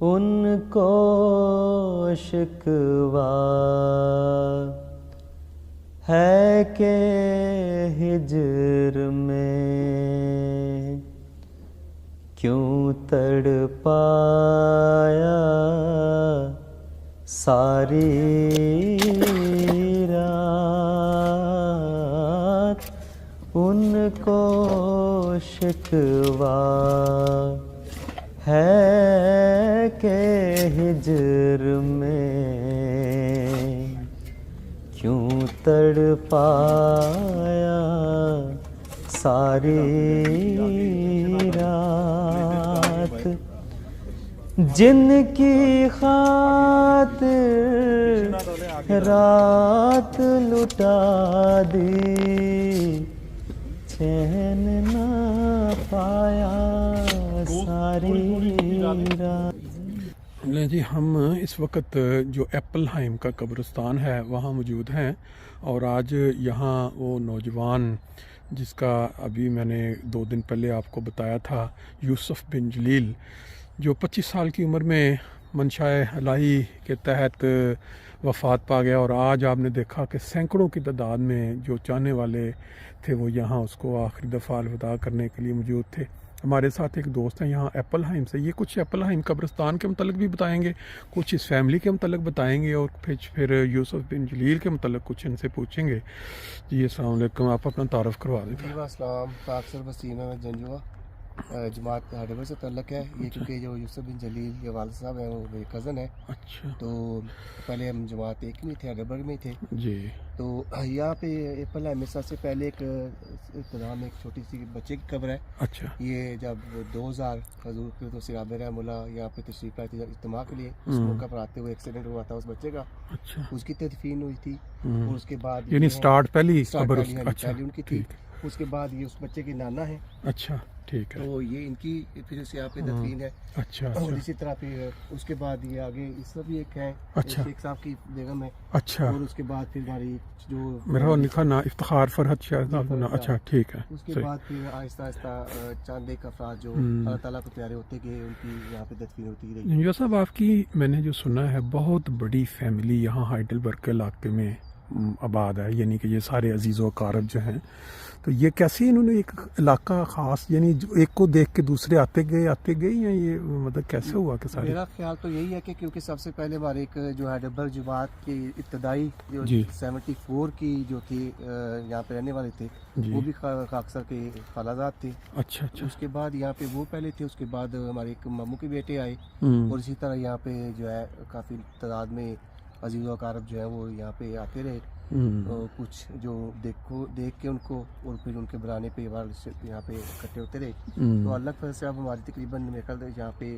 उनको शिकवा है के हिज्र में क्यों तड़पाया सारी रात। उनको शिकवा है के हिज्र में क्यों तड़पाया सारी रात। जिनकी खातिर रात लुटा दी चैन ना पाया सारी रात। ले जी, हम इस वक्त जो एप्पलहाइम का कब्रिस्तान है वहाँ मौजूद हैं और आज यहाँ वो नौजवान जिसका अभी मैंने 2 दिन पहले आपको बताया था, यूसुफ बिन जलील, जो 25 साल की उम्र में मंशाए इलाही के तहत वफ़ात पा गया। और आज आपने देखा कि सैकड़ों की तादाद में जो चाहने वाले थे वो यहाँ उसको आखिरी दफ़ा अलविदा करने के लिए मौजूद थे। हमारे साथ एक दोस्त हैं यहाँ एप्पलहाइम से, ये कुछ एप्पलहाइम कब्रिस्तान के मतलब भी बताएंगे, कुछ इस फैमिली के मतलब बताएंगे और फिर यूसुफ बिन जलील के मतलब कुछ इनसे पूछेंगे। जी अस्सलाम वालेकुम, आप अपना तारुफ करवा दें। जमात हाइडेबर से तल्लक है ये, क्योंकि जो यूसुफ बिन जलील ये वालिद साहब हैं वो मेरे कज़न है। अच्छा। तो पहले हम जमात एक में थे, हाइडेबर में थे जी। तो यहाँ पे एप्पलहाइम में सबसे पहले एक छोटी सी बच्चे की कब्र है। अच्छा। ये जब 2000 हजूर के तो सिराब रहमुल्लाह यहाँ पे तशरीफ लाए थे इज्तिमा के लिए, उस मौका पर आते हुए एक्सीडेंट हुआ था उस बच्चे का। अच्छा। उसकी तदफीन हुई थी और उसके बाद यानी स्टार्ट पहली कब्र पहली उनकी थी। उसके बाद ये उस बच्चे की नाना है। अच्छा, ठीक है। तो ये इनकी फिर यहाँ पे दफीन है। अच्छा। और इसी तरह फिर उसके बाद ये आगे इसमें भी एक है, अच्छा, शेख साहब की बेगम है। अच्छा। और उसके बाद फिर हमारी जो मेरा लिखा ना इफ्तिखार फरहत शायद ना। अच्छा, ठीक है। उसके बाद फिर आहिस्ता आहिस्ता चांद एक अफराद जो अल्लाह ताला को प्यारे होते गए उनकी यहाँ पे दफीन होती रही। जो साहब आपकी मैंने जो सुना है बहुत बड़ी फैमिली यहाँ हाइडेलबर्ग के इलाके में आबाद है, यानी कि ये सारे अजीज़ व अकारब जो हैं, तो ये कैसे इन्होंने एक इलाका ख़ास यानी एक को देख के दूसरे आते गए या ये मतलब कैसे हुआ कि सारे? मेरा ख्याल तो यही है कि क्योंकि सबसे पहले हमारे एक जो हाइडेलबर्ग जमात की इब्तदाई जो 74 की जो थी यहाँ पे रहने वाले थे वो भी खाकसर के खालाजाद थे। अच्छा अच्छा। उसके बाद यहाँ पे वो पहले थे, उसके बाद हमारे एक मामू के बेटे आए और इसी तरह यहाँ पे जो है काफ़ी तादाद में अजीज़ व अकारब जो है वो यहाँ पे आते रहे। कुछ जो देख के उनको और फिर उनके बुलाने पे यहाँ पे इकट्ठे होते रहे। तो अलग तरह से अब हमारी तकरीबन मेरे ख्याल यहाँ पे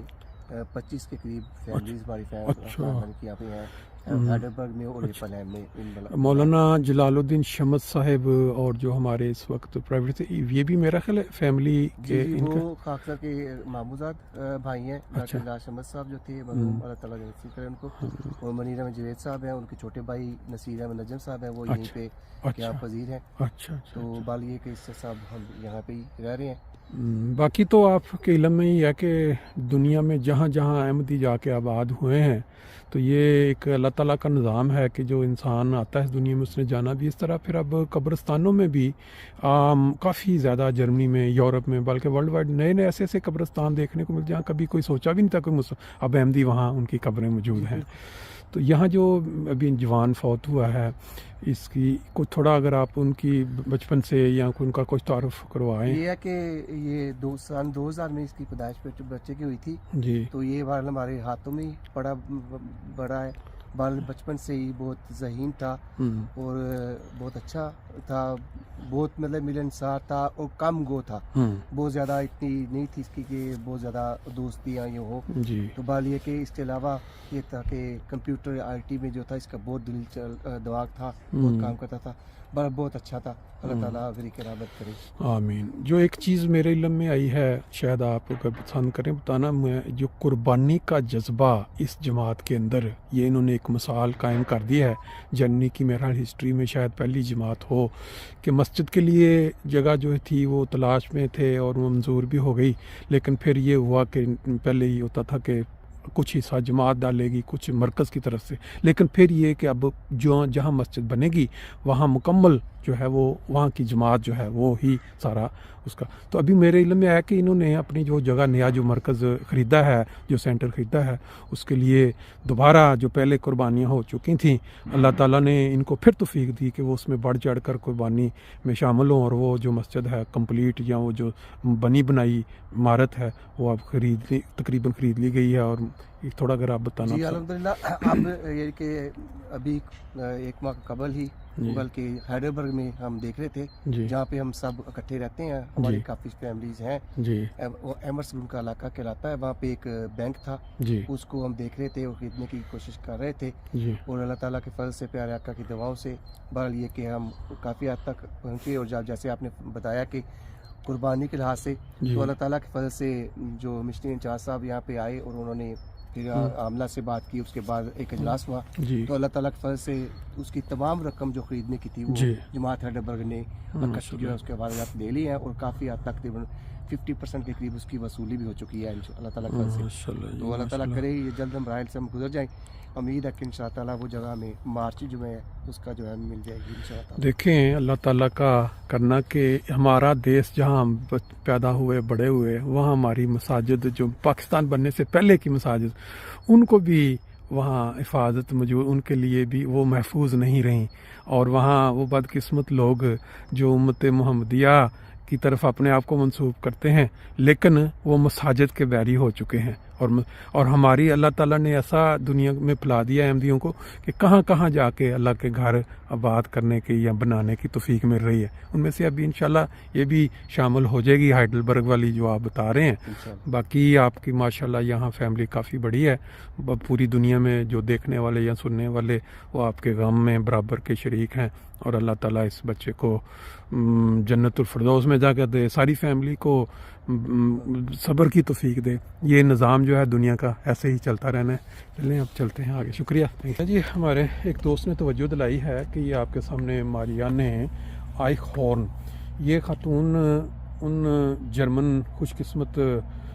25 के करीब फैमिलीज हमारी फैमिली यहाँ पे हैं हाइडेलबर्ग में और एप्पलहाइम में। मौलाना जलालुद्दीन शमद साहब और जो हमारे इस वक्त प्राइवेट से ये भी मेरा ख्याल है फैमिली के वो खाकसर के मामूजाद भाई हैं। डॉक्टर शमद साहब जो थे अल्लाह ताला नसीब करे उनको, और मनीरा में जवेद साहब हैं, उनके छोटे भाई नसीर अहमद नजम साहब हैं, वो यहीं पे यहाँ पजीर हैं। अच्छा। तो बाल ये कि इससे साहब हम यहाँ पे ही रह रहे हैं। बाकी तो आपके इल्म में ही है कि दुनिया में जहाँ जहाँ अहमदी जाके आबाद हुए हैं तो ये एक अल्लाह ताला का निज़ाम है कि जो इंसान आता है इस दुनिया में उसने जाना भी। इस तरह फिर अब कब्रिस्तानों में भी काफ़ी ज़्यादा जर्मनी में, यूरोप में, बल्कि वर्ल्ड वाइड नए नए ऐसे ऐसे कब्रिस्तान देखने को मिल जहाँ कभी कोई सोचा भी नहीं था कोई अब अहमदी वहाँ उनकी कब्रें मौजूद हैं। तो यहाँ जो अभी जवान फौत हुआ है इसकी कुछ थोड़ा अगर आप उनकी बचपन से या उनका कुछ तारुफ करवाएं। ये है कि ये 2000 में इसकी पैदाइश बच्चे की हुई थी जी। तो ये बाल हमारे हाथों में ही बड़ा है। बाल बचपन से ही बहुत ज़हीन था और बहुत अच्छा था, बहुत मतलब मिलनसार था और कम गो था। बहुत ज़्यादा इतनी नहीं थी इसकी कि बहुत ज़्यादा दोस्तियाँ ये हो जी। तो बाल ये कि इसके अलावा ये था कि कंप्यूटर IT में जो था इसका बहुत दिमाग था, बहुत काम करता था, बहुत अच्छा था। अल्लाह ताला आखिरी की रहमत करे, आमीन। जो एक चीज़ मेरे इल्म में आई है, शायद आप अगर पसंद करें बताना, मैं जो कुर्बानी का जज्बा इस जमात के अंदर ये इन्होंने एक मिसाल कायम कर दी है जर्मनी की। मेरा हिस्ट्री में शायद पहली जमात हो कि मस्जिद के लिए जगह जो थी वो तलाश में थे और वो मंजूर भी हो गई, लेकिन फिर ये हुआ कि पहले ही होता था कि कुछ हिस्सा जमात डालेगी, कुछ मरकज़ की तरफ से, लेकिन फिर ये कि अब जो जहाँ मस्जिद बनेगी वहाँ मुकम्मल जो है वो वहाँ की जमात जो है वो ही सारा उसका। तो अभी मेरे इल्म में आया कि इन्होंने अपनी जो जगह नया जो मरकज़ ख़रीदा है, जो सेंटर ख़रीदा है, उसके लिए दोबारा जो पहले कुर्बानियाँ हो चुकी थी, अल्लाह ताला ने इनको फिर तौफीक दी कि वो उसमें बढ़ चढ़ कर कुर्बानी में शामिल हों और वो जो मस्जिद है कंप्लीट या वो जो बनी बनाई इमारत है वो अब तकरीबन ख़रीद ली गई है। और थोड़ा अगर आप बताना। जी अल्हम्दुलिल्लाह, अब ये कि अभी एक माह कबल ही बल्कि हैदरबर्ग में हम देख रहे थे, जहाँ पे हम सब इकट्ठे रहते हैं, हमारी काफ़ी फैमिलीज हैं जी। वो एमर्स उनका इलाका कहलाता है, वहाँ पे एक बैंक था जी। उसको हम देख रहे थे और खरीदने की कोशिश कर रहे थे जी। और अल्लाह ताला के फजल से, प्यारे आका की दुआओं से बहरहाल ये कि हम काफ़ी हद तक पहुँचे। और जैसे आपने बताया कि कुर्बानी के लिहाज से, तो अल्लाह ताला के फजल से जो मिशनी इंचार्ज साहब यहाँ पे आए और उन्होंने फिर आमला से बात की, उसके बाद एक इजलास हुआ, तो अल्लाह ताला के फजल से उसकी तमाम रकम जो खरीदने की थी वो जमात हैदरबर्ग ने जो है उसके बाद ले ली है और काफ़ी हद तक तकरीबन 50% के करीब उसकी वसूली भी हो चुकी है अल्लाह ताला के फजल से। तो अल्लाह ताला करे ये जल्द हम राहल से हम गुजर जाएं। उम्मीद है कि इंशाअल्लाह ताला वो जगह में मार्च जो है उसका जो है मिल जाएगी इंशाअल्लाह। देखें अल्लाह ताला का करना कि हमारा देश जहाँ हम पैदा हुए बड़े हुए, वहाँ हमारी मसाजिद जो पाकिस्तान बनने से पहले की मसाजिद, उनको भी वहाँ हिफाजत मौजूद, उनके लिए भी वो महफूज नहीं रहीं। और वहाँ वो बदकिस्मत लोग जो उम्मत मुहम्मदिया की तरफ अपने आप को मंसूब करते हैं, लेकिन वो मसाजिद के बैरी हो चुके हैं। और हमारी अल्लाह ताला ने ऐसा दुनिया में फैला दिया अहमदियों को कि कहाँ कहाँ जाके अल्लाह के घर आबाद करने की या बनाने की तौफीक मिल रही है। उनमें से अभी इंशाल्लाह ये भी शामिल हो जाएगी हाइडलबर्ग वाली जो आप बता रहे हैं। बाकी आपकी माशाल्लाह यहाँ फैमिली काफ़ी बड़ी है, पूरी दुनिया में जो देखने वाले या सुनने वाले वो आपके गम में बराबर के शरीक हैं। और अल्लाह ताला इस बच्चे को जन्नतुल फिरदौस में जाकर दे, सारी फैमिली को सब्र की तौफीक दे। ये निज़ाम जो है दुनिया का ऐसे ही चलता रहना है। चलें अब चलते हैं आगे। शुक्रिया जी। हमारे एक दोस्त ने तवज्जो दिलाई है कि ये आपके सामने मारियाने आइखहॉर्न, ये खातून उन जर्मन खुशकिस्मत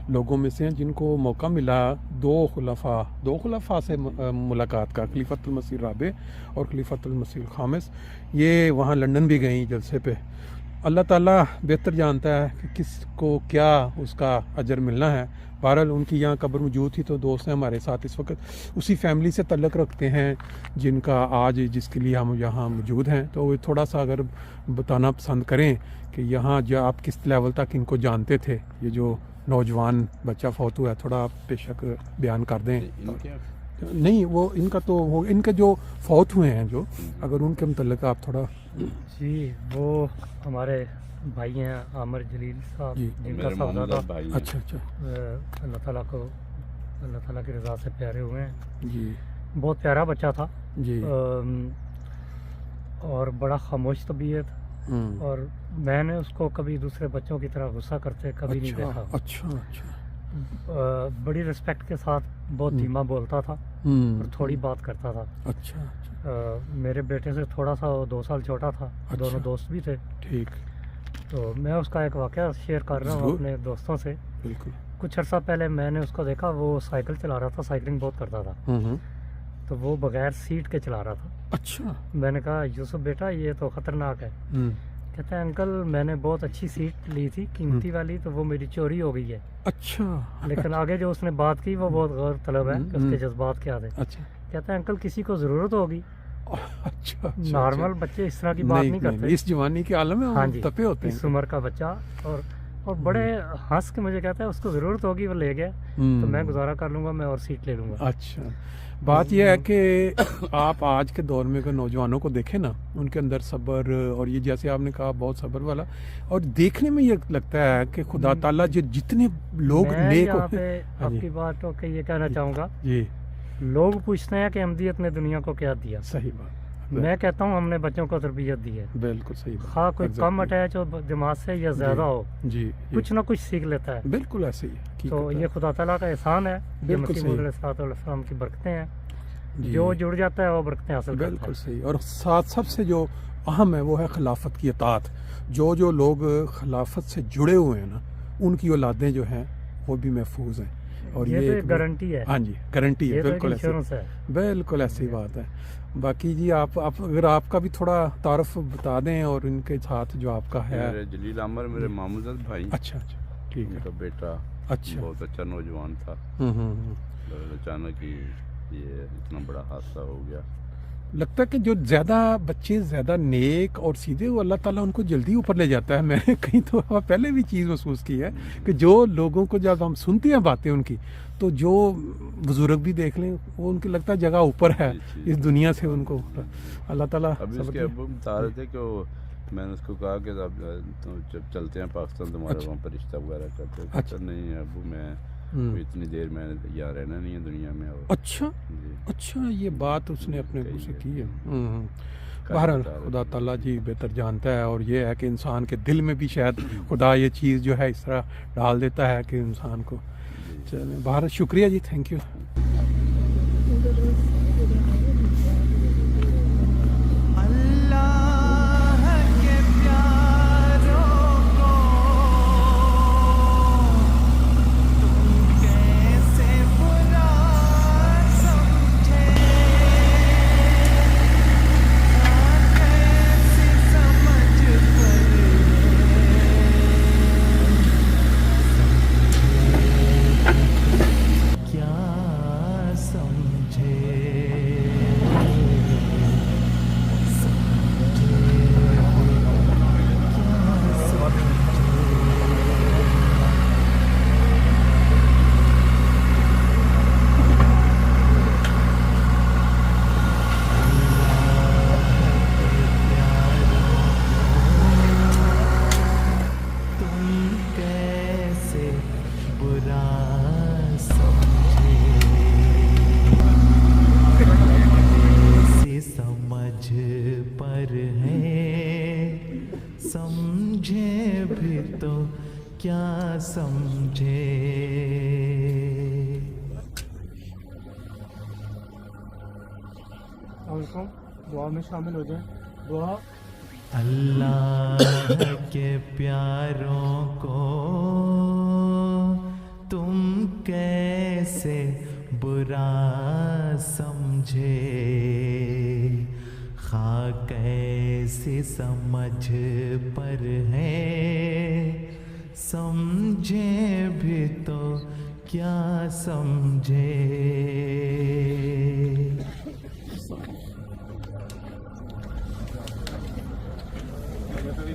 लोगों में से हैं जिनको मौका मिला दो खुलफा से मुलाकात का, खलीफतुल मसीह राबे और खलीफतुल मसीह खामिस। ये वहाँ लंदन भी गई जलसे पे। अल्लाह ताला बेहतर जानता है कि किसको क्या उसका अजर मिलना है। बहरहाल उनकी यहाँ कब्र मौजूद थी, तो दोस्त हैं हमारे साथ इस वक्त उसी फैमिली से तल्लक़ रखते हैं जिनका आज जिसके लिए हम यहाँ मौजूद हैं। तो वो थोड़ा सा अगर बताना पसंद करें कि यहाँ जो आप किस लेवल तक इनको जानते थे, ये जो नौजवान बच्चा फौत हुआ है, थोड़ा आप बेशक बयान कर दें। नहीं वो इनका तो वो इनके जो फौत हुए हैं जो, अगर उनके मुतल्लिक़ आप थोड़ा। जी वो हमारे भाई हैं आमिर जलील साहब, जिनका सौदा था। अच्छा। अल्लाह ताला की रज़ा से प्यारे हुए हैं जी। बहुत प्यारा बच्चा था जी। और बड़ा खामोश तबीयत, और मैंने उसको कभी दूसरे बच्चों की तरह गुस्सा करते कभी नहीं देखा। अच्छा। बड़ी रिस्पेक्ट के साथ बहुत धीमा बोलता था और थोड़ी बात करता था। अच्छा। मेरे बेटे से थोड़ा सा 2 साल छोटा था। अच्छा। दोनों दोस्त भी थे। ठीक। तो मैं उसका एक वाक़या शेयर कर रहा हूँ अपने दोस्तों से। बिल्कुल। कुछ अर्सा पहले मैंने उसको देखा, वो साइकिल चला रहा था, साइकिलिंग बहुत करता था, तो वो बगैर सीट के चला रहा था। अच्छा। मैंने कहा यूसुफ बेटा ये तो ख़तरनाक है। कहते हैं अंकल मैंने बहुत अच्छी सीट ली थी, कीमती वाली, तो वो मेरी चोरी हो गई है। अच्छा। लेकिन आगे जो उसने बात की वो बहुत गौर तलब है कि उसके जज्बात क्या थे। अच्छा। कहते हैं अंकल किसी को ज़रूरत होगी। अच्छा। नॉर्मल बच्चे इस तरह की बात नहीं करते। इस जवानी के आलम में हाँ जी, तपे होते हैं। इस उम्र का बच्चा और बड़े हंस के मुझे कहता है उसको ज़रूरत होगी, वो ले गया तो मैं गुजारा कर लूँगा, मैं और सीट ले लूँगा। अच्छा। बात यह है कि आप आज के दौर में अगर नौजवानों को देखें ना, उनके अंदर सब्र, और ये जैसे आपने कहा बहुत सब्र वाला, और देखने में ये लगता है कि खुदा ताला जितने लोग नेक पे आपकी बात को ये कहना चाहूँगा जी, लोग पूछते हैं कि अहमदियत ने दुनिया को क्या दिया। सही बात। मैं कहता हूँ हमने बच्चों को तरबियत दी है। बिल्कुल सही बात। हाँ कोई कम अटैच हो जमात से या ज्यादा हो जी, कुछ ना कुछ सीख लेता है। बिल्कुल ऐसे ही। तो ये खुदा ताला का एहसान है, मसीह की बरकतें हैं, जो जुड़ जाता है वो बरकतें हासिल करता है। बिल्कुल सही। और साथ सबसे जो अहम है वो है खिलाफत की अतात। जो लोग खिलाफत से जुड़े हुए हैं ना, उनकी औलादें जो हैं वो भी महफूज हैं। और ये ये तो एक गारंटी है। हाँ जी, गारंटी है, ये तो बिल्कुल ऐसी, इंश्योरेंस है। बिल्कुल ऐसी बात है। बाकी जी आप अगर आपका भी थोड़ा तारुफ बता दें और इनके साथ जो आपका है। मेरे जलील अमर मेरे मामूज़द भाई। अच्छा अच्छा, ठीक है। उनका बेटा अच्छा। बहुत अच्छा नौजवान था। अचानक ही ये इतना बड़ा हादसा हो गया। लगता है कि जो ज़्यादा बच्चे ज़्यादा नेक और सीधे, वो अल्लाह ताला उनको जल्दी ऊपर ले जाता है। मैंने कहीं तो पहले भी चीज़ महसूस की है कि जो लोगों को जब हम सुनते हैं बातें उनकी, तो जो बुज़ुर्ग भी देख लें वो उनकी लगता है जगह ऊपर है इस दुनिया से, उनको अल्लाह ताला। अभी उसके अब्बू बता रहे थे कि वो, मैंने उसको कहा कि अब तो जब चलते हैं पाकिस्तान तुम्हारे वहाँ पर रिश्ता वगैरह करते हैं। अच्छा नहीं अब्बू, मैं इतनी देर में यहाँ रहना नहीं है दुनिया में। और अच्छा अच्छा, ये बात उसने अपने अब्बू से की है। बहरहाल खुदा ताला जी बेहतर जानता है, और ये है कि इंसान के दिल में भी शायद खुदा ये चीज़ जो है इस तरह डाल देता है कि इंसान को। चलें, बहरहाल शुक्रिया जी, थैंक यू। समझे भी तो क्या समझे। दुआ में शामिल हो जाए। दुआ अल्लाह के प्यारों को तुम कैसे बुरा समझे, खा कैसी समझ पर है, समझे भी तो क्या समझे।